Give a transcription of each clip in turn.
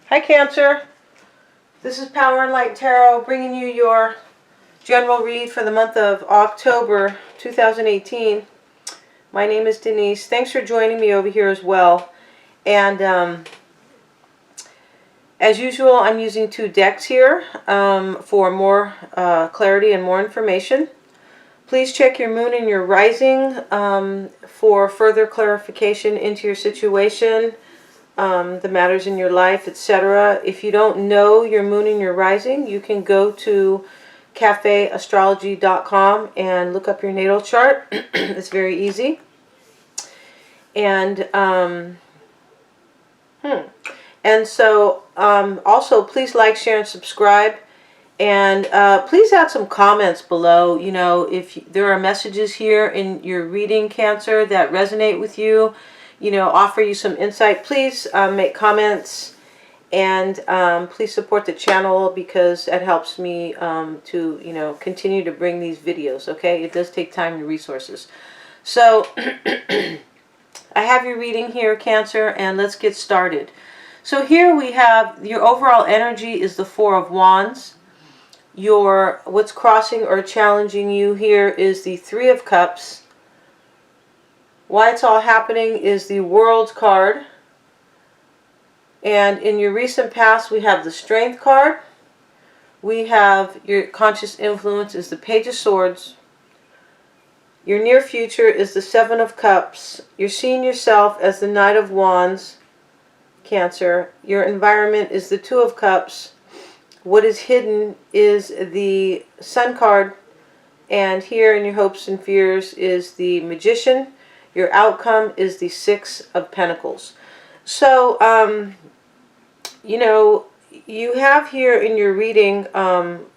Hi Cancer, this is Power and Light Tarot bringing you your general read for the month of October 2018. My name is Denise. Thanks for joining me over here as well. And as usual, I'm using two decks here for more clarity and more information. Please check your moon and your rising for further clarification into your situation, the matters in your life, etc. If you don't know your moon and your rising, you can go to cafeastrology.com and look up your natal chart. It's very easy. And so also please like, share, and subscribe. And please add some comments below. You know, if there are messages here in your reading, Cancer, that resonate with you, you know, offer you some insight, please make comments. And please support the channel because it helps me to, you know, continue to bring these videos, okay? It does take time and resources. So I have your reading here, Cancer, and let's get started. So here we have your overall energy is the Four of Wands. What's crossing or challenging you here is the Three of Cups. Why it's all happening is the World card. And in your recent past, we have the Strength card. We have your conscious influence is the Page of Swords. Your near future is the Seven of Cups. You're seeing yourself as the Knight of Wands, Cancer. Your environment is the Two of Cups. What is hidden is the Sun card. And here in your hopes and fears is the Magician. Your outcome is the Six of Pentacles. So, you know, you have here in your reading, I'm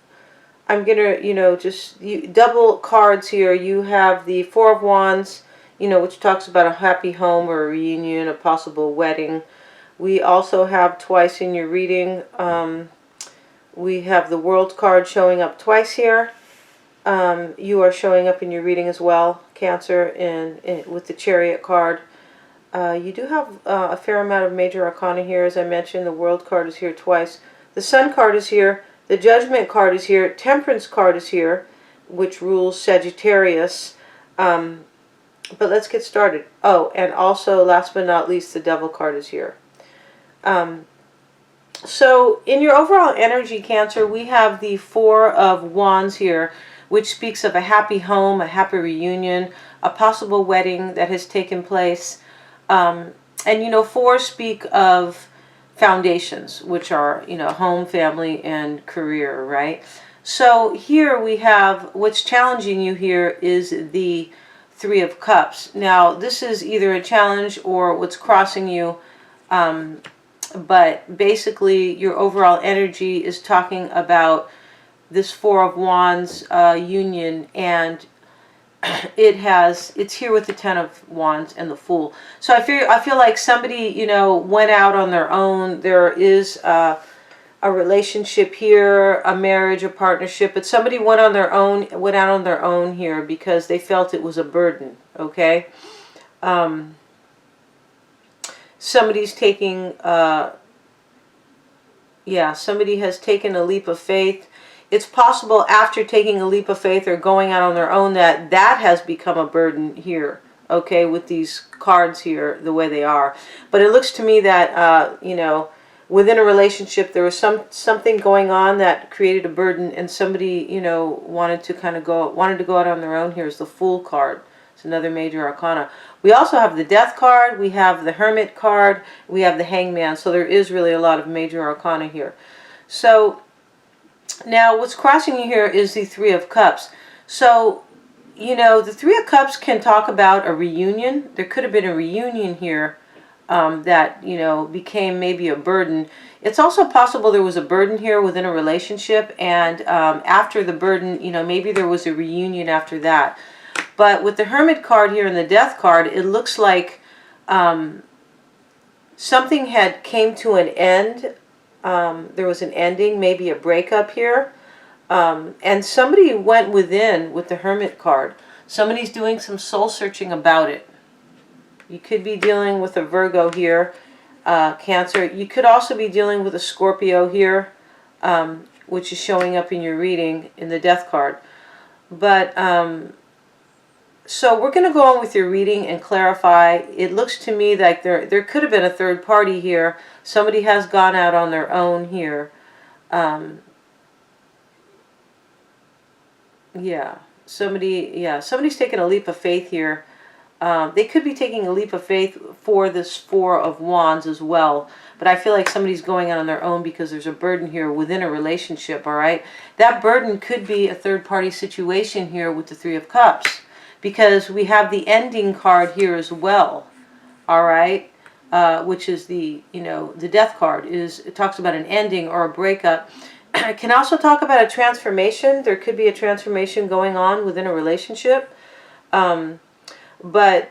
going to, you know, just double cards here. You have the Four of Wands, you know, which talks about a happy home or a reunion, a possible wedding. We also have twice in your reading, we have the World card showing up twice here. You are showing up in your reading as well, Cancer, with the Chariot card. You do have a fair amount of major arcana here. As I mentioned, the World card is here twice. The Sun card is here. The Judgment card is here. Temperance card is here, which rules Sagittarius. But let's get started. Oh, and also, last but not least, the Devil card is here. So in your overall energy, Cancer, we have the Four of Wands here, which speaks of a happy home, a happy reunion, a possible wedding that has taken place. And, you know, fours speak of foundations, which are, you know, home, family, and career, right? So here we have what's challenging you here is the Three of Cups. Now, this is either a challenge or what's crossing you. But basically, your overall energy is talking about this Four of Wands union, and it's here with the Ten of Wands and the Fool. So I feel like somebody, you know, went out on their own. There is a relationship here, a marriage, a partnership, but somebody went out on their own here because they felt it was a burden. Okay. Somebody's taking, somebody has taken a leap of faith. It's possible after taking a leap of faith or going out on their own that has become a burden here, okay, with these cards here the way they are. But it looks to me that, you know, within a relationship there was something going on that created a burden, and somebody, you know, wanted to go out on their own. Here's the Fool card. It's another major arcana. We also have the Death card, we have the Hermit card, we have the Hangman. So there is really a lot of major arcana here. So now what's crossing you here is the Three of Cups. So, you know, the Three of Cups can talk about a reunion. There could have been a reunion here that, you know, became maybe a burden. It's also possible there was a burden here within a relationship, and after the burden, you know, maybe there was a reunion after that. But with the Hermit card here and the Death card, it looks like something had came to an end. There was an ending, maybe a breakup here. And somebody went within with the Hermit card. Somebody's doing some soul searching about it. You could be dealing with a Virgo here. Cancer. You could also be dealing with a Scorpio here, which is showing up in your reading in the Death card. But so we're going to go on with your reading and clarify. It looks to me like there could have been a third party here. Somebody has gone out on their own here. Yeah, somebody's taking a leap of faith here. They could be taking a leap of faith for this Four of Wands as well. But I feel like somebody's going out on their own because there's a burden here within a relationship, all right? That burden could be a third-party situation here with the Three of Cups, because we have the ending card here as well, all right? Which is the Death card. It talks about an ending or a breakup. It can also talk about a transformation. There could be a transformation going on within a relationship. But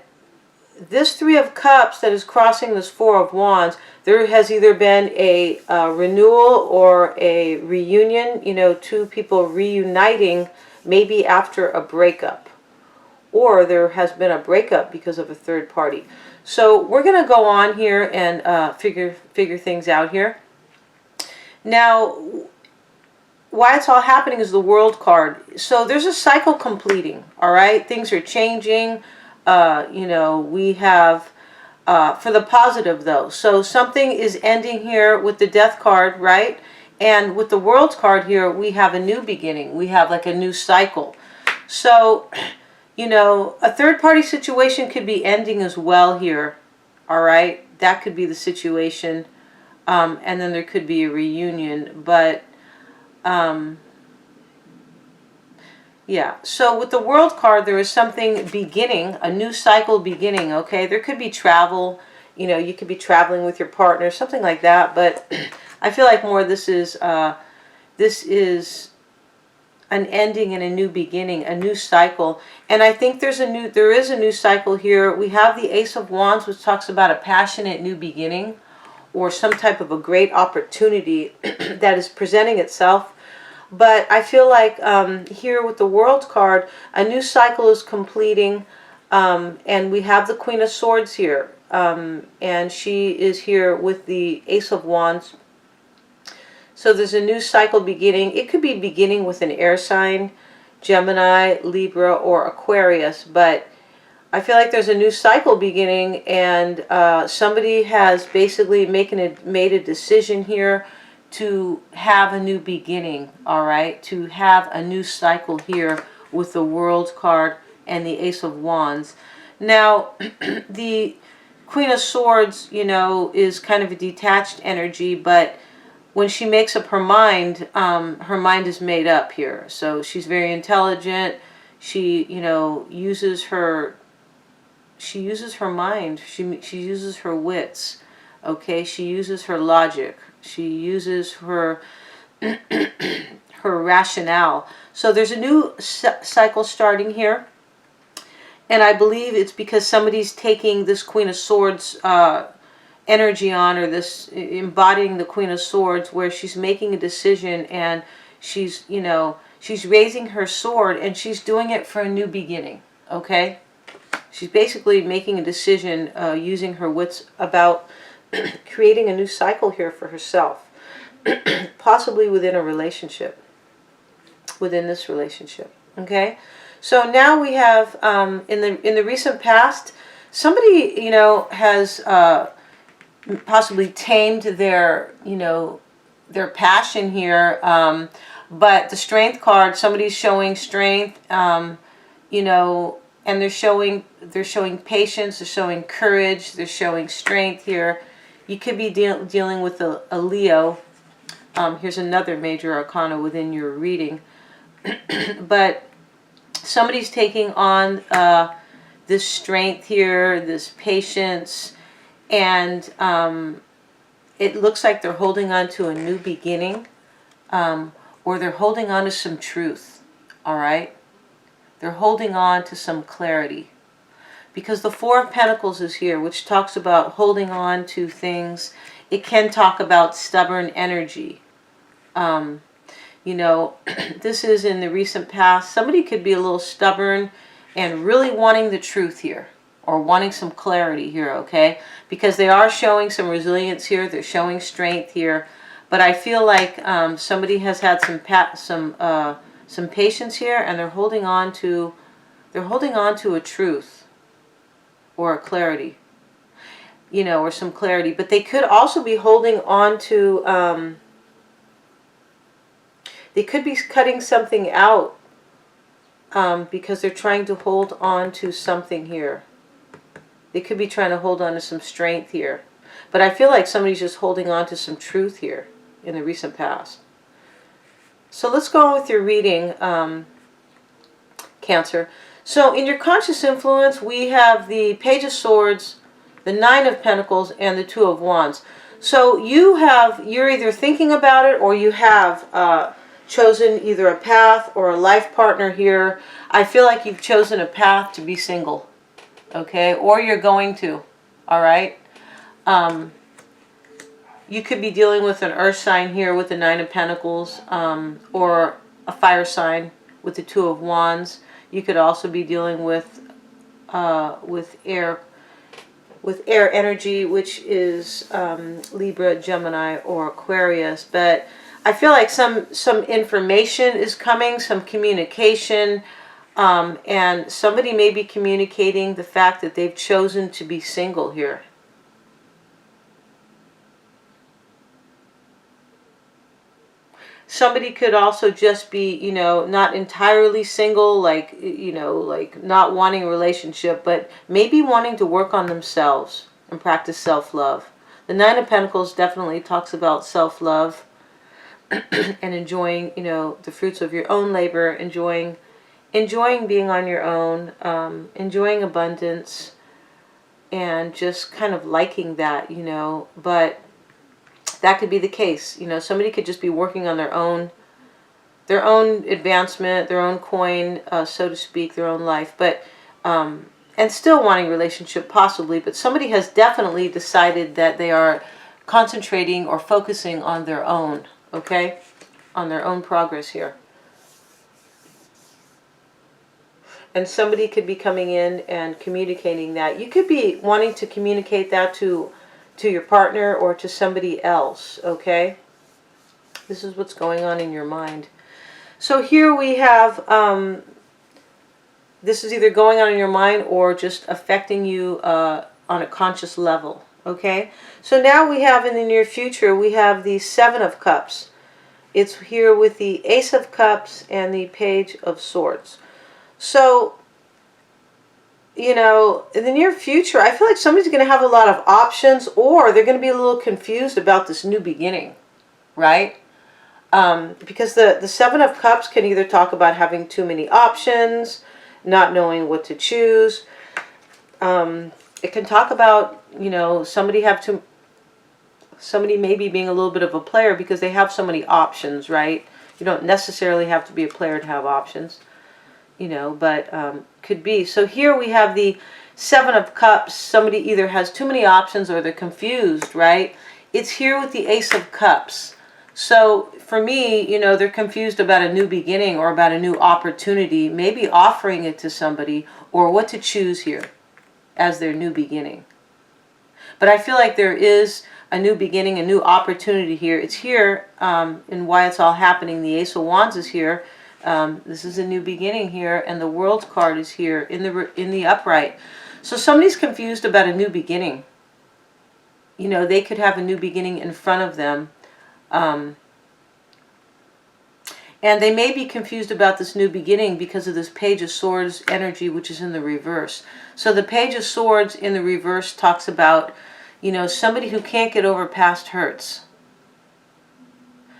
this Three of Cups that is crossing this Four of Wands, there has either been a renewal or a reunion, two people reuniting maybe after a breakup. Or there has been a breakup because of a third party. So we're going to go on here and figure things out here. Now, why it's all happening is the World card. So there's a cycle completing, all right? Things are changing. We have, for the positive though. So something is ending here with the Death card, right? And with the World card here, we have a new beginning. We have like a new cycle. So, a third party situation could be ending as well here, all right? That could be the situation. And then there could be a reunion, but yeah, so with the World card, there is something beginning, a new cycle beginning, okay? There could be travel, you could be traveling with your partner, something like that, but I feel like more this is an ending and a new beginning, a new cycle. And I think there is a new cycle here. We have the Ace of Wands, which talks about a passionate new beginning or some type of a great opportunity that is presenting itself. But I feel like here with the World card, a new cycle is completing, and we have the Queen of Swords here, and she is here with the Ace of Wands. So there's a new cycle beginning. It could be beginning with an air sign, Gemini, Libra, or Aquarius, but I feel like there's a new cycle beginning, and somebody has basically made a decision here to have a new beginning, all right? To have a new cycle here with the World card and the Ace of Wands. Now, the Queen of Swords, is kind of a detached energy, but when she makes up her mind is made up here. So she's very intelligent. She, uses her mind. She uses her wits, okay? She uses her logic. She uses her her rationale. So there's a new cycle starting here. And I believe it's because somebody's taking this Queen of Swords energy on, or this embodying the Queen of Swords, where she's making a decision and she's, she's raising her sword and she's doing it for a new beginning, okay? She's basically making a decision using her wits about creating a new cycle here for herself, possibly within a relationship, within this relationship, okay? So now we have, in the recent past, somebody, has possibly tamed their, their passion here, but the Strength card, somebody's showing strength, and they're showing patience, they're showing courage, they're showing strength here. You could be dealing with a Leo. Here's another major arcana within your reading. But somebody's taking on this strength here, this patience, and it looks like they're holding on to a new beginning, or they're holding on to some truth, all right? They're holding on to some clarity. Because the Four of Pentacles is here, which talks about holding on to things. It can talk about stubborn energy. This is in the recent past. Somebody could be a little stubborn and really wanting the truth here. or wanting some clarity here, okay? Because they are showing some resilience here. They're showing strength here. But I feel like somebody has had some patience here, and they're holding on to a truth or a clarity, you know, or some clarity. But they could also be holding on to, they could be cutting something out because they're trying to hold on to something here. They could be trying to hold on to some strength here. But I feel like somebody's just holding on to some truth here in the recent past. So let's go on with your reading, Cancer. So in your conscious influence, we have the Page of Swords, the Nine of Pentacles, and the Two of Wands. So you're either thinking about it, or you have chosen either a path or a life partner here. I feel like you've chosen a path to be single, okay? Or you're going to, all right? You could be dealing with an earth sign here with the Nine of Pentacles, or a fire sign with the Two of Wands. You could also be dealing with air energy, which is Libra, Gemini, or Aquarius. But I feel like some information is coming, some communication, and somebody may be communicating the fact that they've chosen to be single here. Somebody could also just be, you know, not entirely single, like, you know, like not wanting a relationship, but maybe wanting to work on themselves and practice self-love. The Nine of Pentacles definitely talks about self-love and enjoying, you know, the fruits of your own labor, enjoying being on your own, enjoying abundance, and just kind of liking that, you know. But that could be the case. You know, somebody could just be working on their own advancement, their own coin, so to speak, their own life, but and still wanting a relationship possibly. But somebody has definitely decided that they are concentrating or focusing on their own, okay, on their own progress here. And somebody could be coming in and communicating that. You could be wanting to communicate that to your partner or to somebody else, okay? This is what's going on in your mind. So here we have, this is either going on in your mind or just affecting you on a conscious level, okay? So now we have in the near future, we have the Seven of Cups. It's here with the Ace of Cups and the Page of Swords. So, you know, in the near future, I feel like somebody's going to have a lot of options, or they're going to be a little confused about this new beginning, right? Because the Seven of Cups can either talk about having too many options, not knowing what to choose. It can talk about, you know, somebody maybe being a little bit of a player because they have so many options, right? You don't necessarily have to be a player to have options, you know, but could be. So here we have the Seven of Cups. Somebody either has too many options or they're confused, right? It's here with the Ace of Cups. So for me, you know, they're confused about a new beginning or about a new opportunity, maybe offering it to somebody, or what to choose here as their new beginning. But I feel like there is a new beginning, a new opportunity here. It's here, and why it's all happening. The Ace of Wands is here. This is a new beginning here, and the World card is here in the upright. So somebody's confused about a new beginning. You know, they could have a new beginning in front of them. And they may be confused about this new beginning because of this Page of Swords energy, which is in the reverse. So the Page of Swords in the reverse talks about, you know, somebody who can't get over past hurts.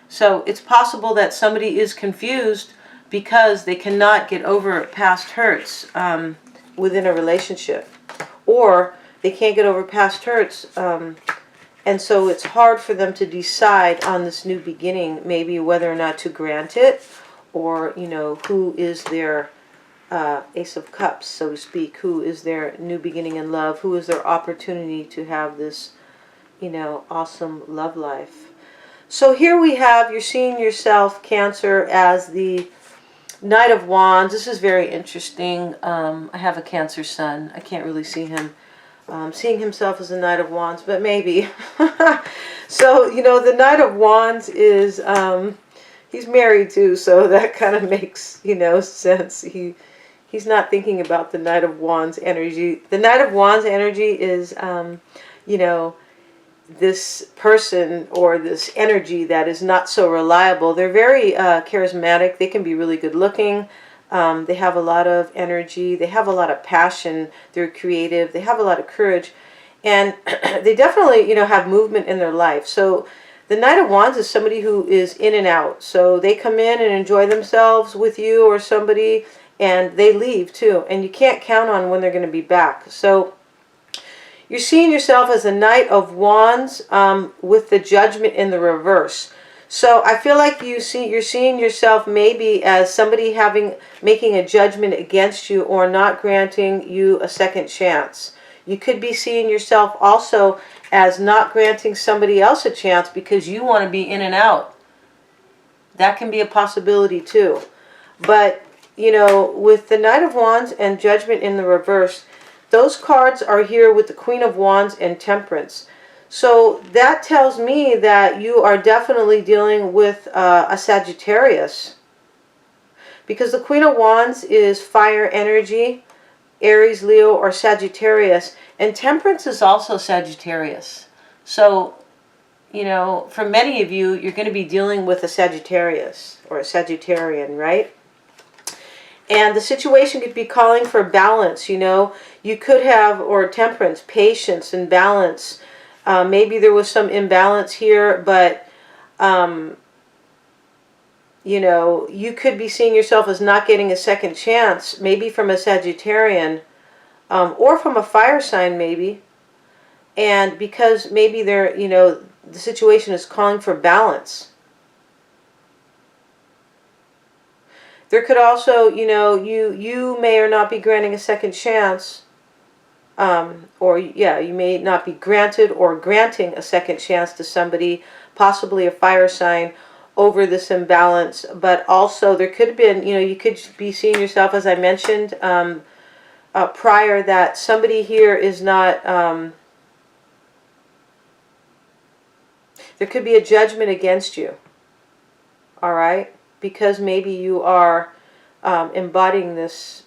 So it's possible that somebody is confused because they cannot get over past hurts within a relationship. Or they can't get over past hurts, and so it's hard for them to decide on this new beginning, maybe whether or not to grant it, or, you know, who is their Ace of Cups, so to speak, who is their new beginning in love, who is their opportunity to have this, you know, awesome love life. So here we have, you're seeing yourself, Cancer, as the Knight of Wands. This is very interesting. I have a Cancer sun. I can't really see him seeing himself as a Knight of Wands, but maybe. So, you know, the Knight of Wands is, he's married too, so that kind of makes, you know, sense. He's not thinking about the Knight of Wands energy. The Knight of Wands energy is, you know, this person or this energy that is not so reliable. They're very charismatic. They can be really good looking. They have a lot of energy. They have a lot of passion. They're creative. They have a lot of courage. And they definitely, you know, have movement in their life. So the Knight of Wands is somebody who is in and out. So they come in and enjoy themselves with you or somebody, and they leave too. And you can't count on when they're going to be back. So you're seeing yourself as a Knight of Wands with the Judgment in the reverse. So I feel like you're seeing yourself maybe as somebody making a judgment against you or not granting you a second chance. You could be seeing yourself also as not granting somebody else a chance because you want to be in and out. That can be a possibility too. But, you know, with the Knight of Wands and Judgment in the reverse, those cards are here with the Queen of Wands and Temperance. So that tells me that you are definitely dealing with a Sagittarius. Because the Queen of Wands is fire energy, Aries, Leo, or Sagittarius. And Temperance is also Sagittarius. So, you know, for many of you, you're going to be dealing with a Sagittarius or a Sagittarian, right? And the situation could be calling for balance, you know. You could have, or temperance, patience and balance. Maybe there was some imbalance here, but, you know, you could be seeing yourself as not getting a second chance, maybe from a Sagittarian, or from a fire sign maybe. And because maybe they're, you know, the situation is calling for balance. There could also, you know, you may or not be granting a second chance, or yeah, you may not be granted or granting a second chance to somebody, possibly a fire sign, over this imbalance. But also there could have been, you know, you could be seeing yourself, as I mentioned prior, that somebody here is not, there could be a judgment against you, all right? Because maybe you are embodying this,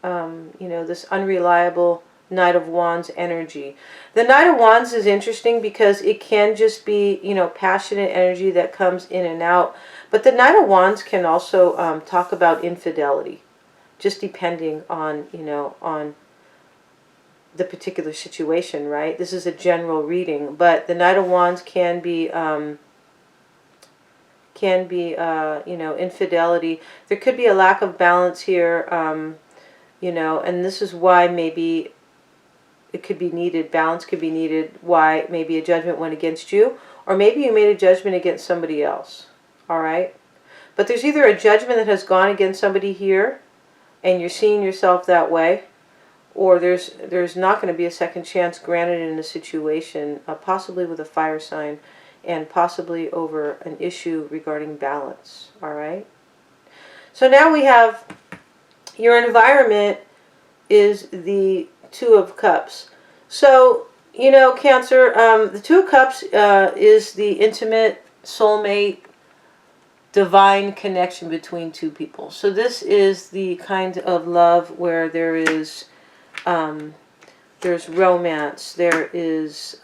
you know, this unreliable Knight of Wands energy. The Knight of Wands is interesting because it can just be, you know, passionate energy that comes in and out. But the Knight of Wands can also talk about infidelity, just depending on, you know, on the particular situation, right? This is a general reading, but the Knight of Wands can be, you know, infidelity. There could be a lack of balance here, you know, and this is why maybe it could be needed, balance could be needed, why maybe a judgment went against you, or maybe you made a judgment against somebody else, all right? But there's either a judgment that has gone against somebody here, and you're seeing yourself that way, or there's not going to be a second chance granted in a situation, possibly with a fire sign, and possibly over an issue regarding balance, all right? So now we have your environment is the Two of Cups. So, you know, Cancer, the Two of Cups is the intimate, soulmate, divine connection between two people. So this is the kind of love where there is, there's romance, there is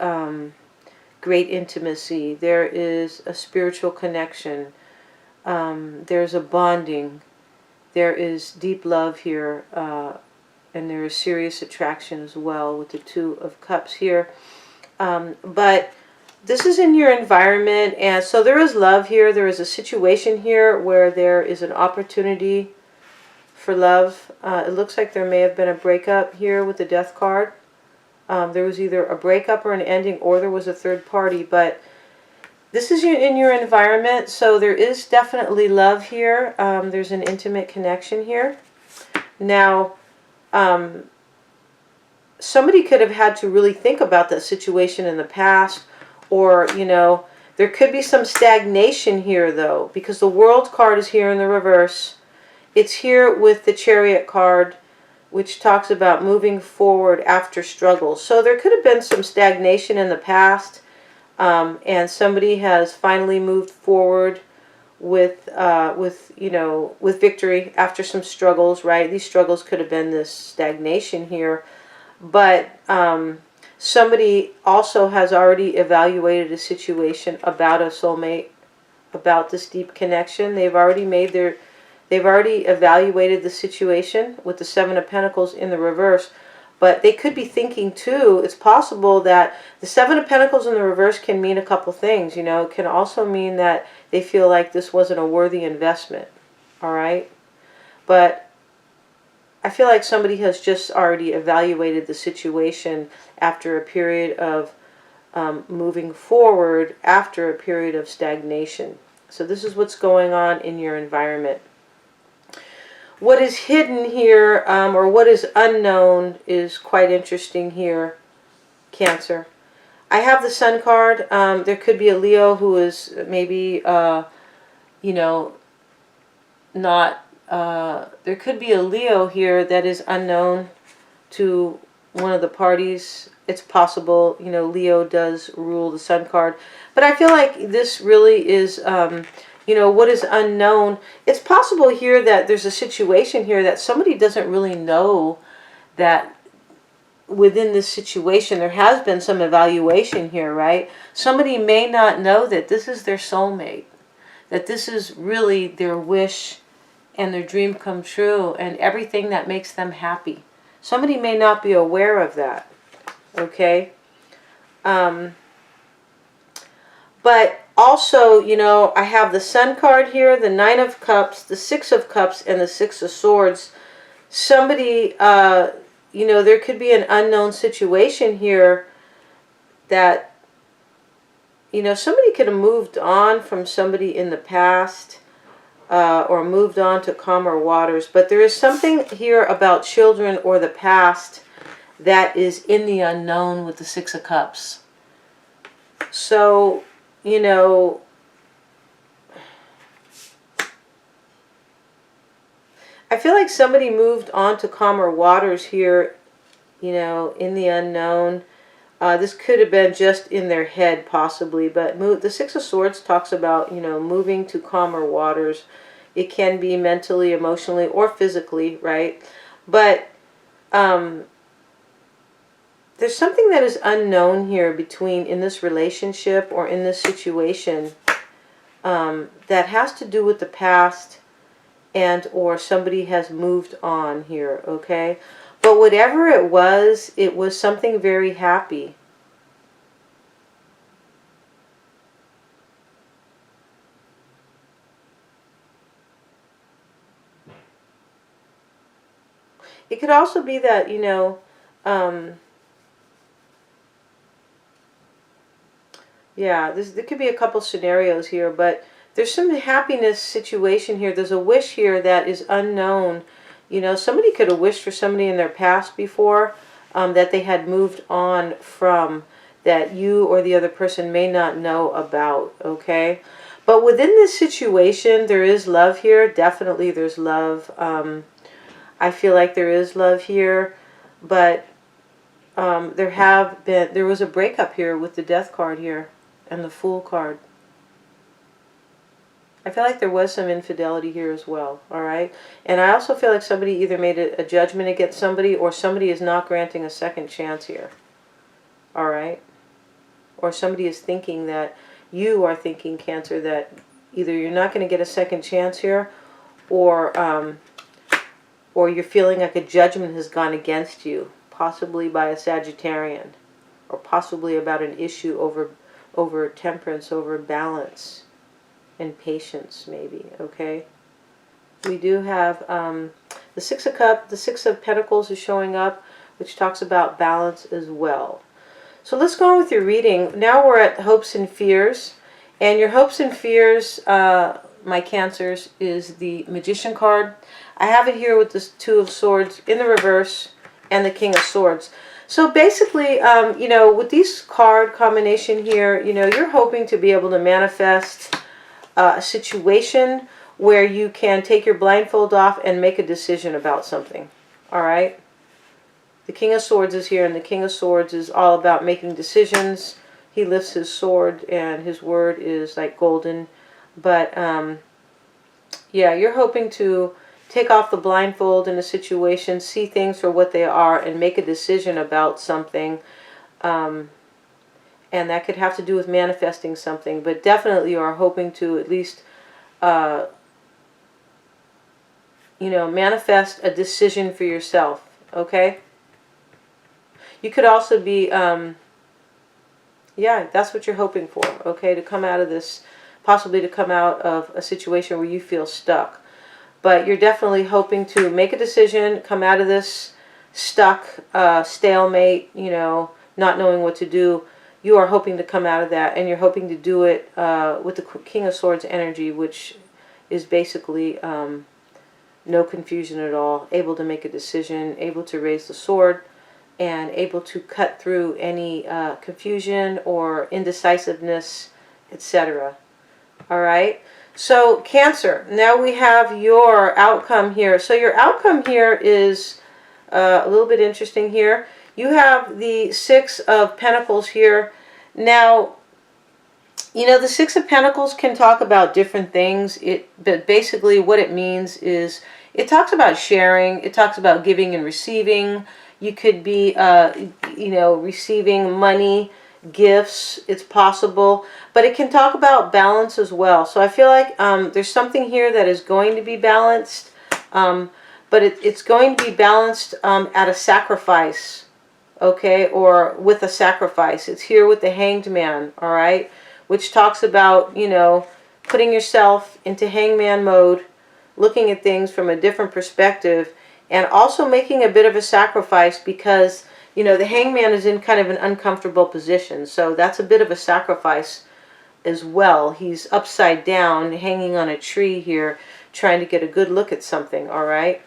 great intimacy, there is a spiritual connection, there's a bonding, there is deep love here, and there is serious attraction as well with the Two of Cups here. But this is in your environment, and so there is love here. There is a situation here where there is an opportunity for love. It looks like there may have been a breakup here with the Death card. There was either a breakup or an ending, or there was a third party, but this is in your environment, so there is definitely love here. There's an intimate connection here. Now, somebody could have had to really think about that situation in the past, or, you know, there could be some stagnation here, though, because the World card is here in the reverse. it's here with the Chariot card, which talks about moving forward after struggles. So there could have been some stagnation in the past, and somebody has finally moved forward with with victory after some struggles, right? These struggles could have been this stagnation here, but somebody also has already evaluated a situation about a soulmate, about this deep connection. They've already evaluated the situation with the Seven of Pentacles in the reverse. But they could be thinking too, it's possible that the Seven of Pentacles in the reverse can mean a couple things. It can also mean that they feel like this wasn't a worthy investment. All right? But I feel like somebody has just already evaluated the situation after a period of moving forward, after a period of stagnation. So this is what's going on in your environment. What is hidden here, or what is unknown, is quite interesting here, Cancer. I have the Sun card. There could be a Leo who is maybe, not... there could be a Leo here that is unknown to one of the parties. It's possible, Leo does rule the Sun card. But I feel like this really is... what is unknown. It's possible here that there's a situation here that somebody doesn't really know that within this situation there has been some evaluation here, right? Somebody may not know that this is their soulmate, that this is really their wish and their dream come true and everything that makes them happy. Somebody may not be aware of that, okay? But also, I have the Sun card here, the Nine of Cups, the Six of Cups, and the Six of Swords. Somebody, there could be an unknown situation here that, somebody could have moved on from somebody in the past, or moved on to calmer waters. But there is something here about children or the past that is in the unknown with the Six of Cups. So... I feel like somebody moved on to calmer waters here, in the unknown. This could have been just in their head, possibly, but the Six of Swords talks about, moving to calmer waters. It can be mentally, emotionally, or physically, right? But there's something that is unknown here in this relationship or in this situation that has to do with the past, and or somebody has moved on here, okay? But whatever it was something very happy. It could also be that, yeah, there could be a couple scenarios here, but there's some happiness situation here. There's a wish here that is unknown. Somebody could have wished for somebody in their past before that they had moved on from, that you or the other person may not know about, okay? But within this situation, there is love here. Definitely there's love. I feel like there is love here, but there was a breakup here with the Death card here and the Fool card. I feel like there was some infidelity here as well, all right? And I also feel like somebody either made a judgment against somebody, or somebody is not granting a second chance here, all right? Or somebody is thinking that, you are thinking, Cancer, that either you're not going to get a second chance here, or you're feeling like a judgment has gone against you, possibly by a Sagittarian, or possibly about an issue over temperance, over balance and patience, maybe, okay? We do have the Six of Cups, the Six of Pentacles is showing up, which talks about balance as well. So let's go on with your reading. Now we're at Hopes and Fears. And your hopes and fears, my Cancers, is the Magician card. I have it here with the Two of Swords in the reverse and the King of Swords. So basically, with these card combination here, you're hoping to be able to manifest a situation where you can take your blindfold off and make a decision about something. All right? The King of Swords is here, and the King of Swords is all about making decisions. He lifts his sword, and his word is like golden. But, yeah, you're hoping to take off the blindfold in a situation, see things for what they are, and make a decision about something. And that could have to do with manifesting something. But definitely you are hoping to at least, manifest a decision for yourself. Okay? You could also be, yeah, that's what you're hoping for. Okay? To come out of this, possibly to come out of a situation where you feel stuck. But you're definitely hoping to make a decision, come out of this stuck, stalemate, not knowing what to do. You are hoping to come out of that, and you're hoping to do it with the King of Swords energy, which is basically no confusion at all, able to make a decision, able to raise the sword, and able to cut through any confusion or indecisiveness, etc. All right? So, Cancer, now we have your outcome here. So your outcome here is a little bit interesting here. You have the Six of Pentacles here. Now, the Six of Pentacles can talk about different things. But basically what it means is it talks about sharing. It talks about giving and receiving. You could be, receiving money, gifts. It's possible. But it can talk about balance as well. So I feel like there's something here that is going to be balanced. But it's going to be balanced at a sacrifice. Okay? Or with a sacrifice. It's here with the Hanged Man. All right? Which talks about, putting yourself into hangman mode. Looking at things from a different perspective. And also making a bit of a sacrifice because, the hangman is in kind of an uncomfortable position. So that's a bit of a sacrifice as well. He's upside down, hanging on a tree here, trying to get a good look at something, all right?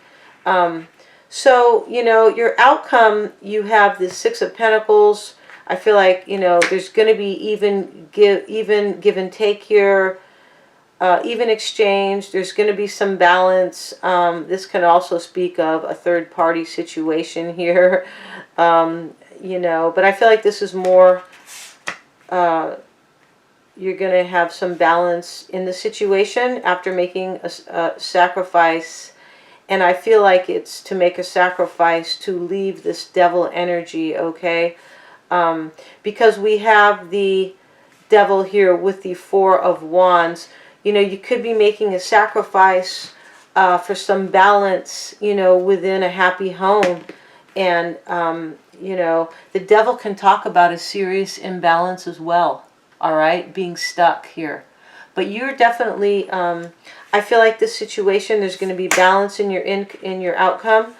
So, your outcome, you have the Six of Pentacles. I feel like, there's going to be even give and take here, even exchange. There's going to be some balance. This can also speak of a third-party situation here, but I feel like this is more... you're going to have some balance in the situation after making a sacrifice. And I feel like it's to make a sacrifice to leave this devil energy, okay? Because we have the devil here with the Four of Wands. You could be making a sacrifice for some balance, within a happy home. And, the devil can talk about a serious imbalance as well. All right, being stuck here. But you're definitely, I feel like this situation, there's going to be balance in your outcome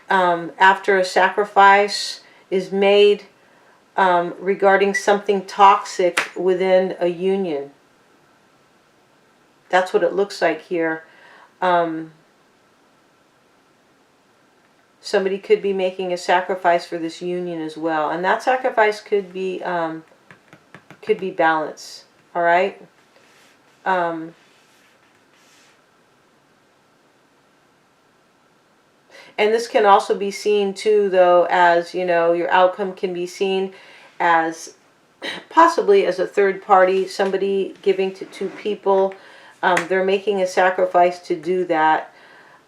after a sacrifice is made regarding something toxic within a union. That's what it looks like here. Somebody could be making a sacrifice for this union as well, and that sacrifice could be balance. All right. And this can also be seen too, though, as your outcome can be seen as possibly as a third party, somebody giving to two people. They're making a sacrifice to do that.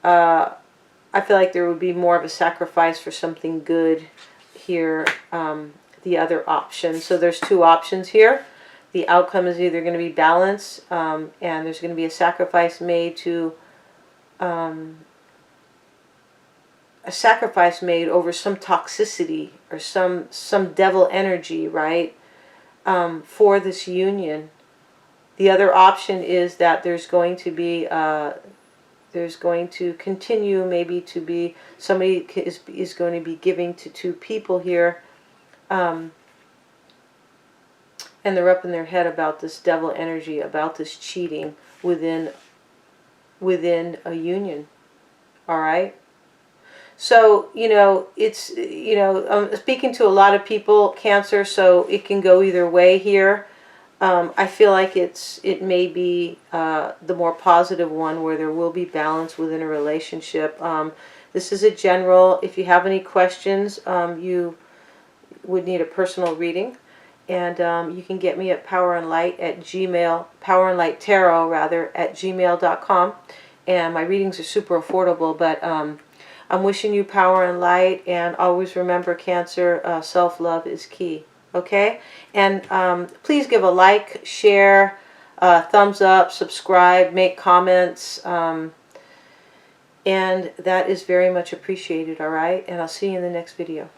I feel like there would be more of a sacrifice for something good here. The other option. So there's two options here. The outcome is either going to be balance, and there's going to be a sacrifice made to over some toxicity or some devil energy, right? For this union. The other option is that there's going to be there's going to continue maybe to be somebody is going to be giving to two people here. And they're up in their head about this devil energy, about this cheating within a union. All right. So, it's, I'm speaking to a lot of people, Cancer, so it can go either way here. I feel like it may be the more positive one, where there will be balance within a relationship. This is a general. If you have any questions, you would need a personal reading. And you can get me at Power and Light Tarot, rather, at gmail.com. And my readings are super affordable, but I'm wishing you power and light, and always remember, Cancer, self-love is key. Okay? And please give a like, share, thumbs up, subscribe, make comments, and that is very much appreciated, all right? And I'll see you in the next video.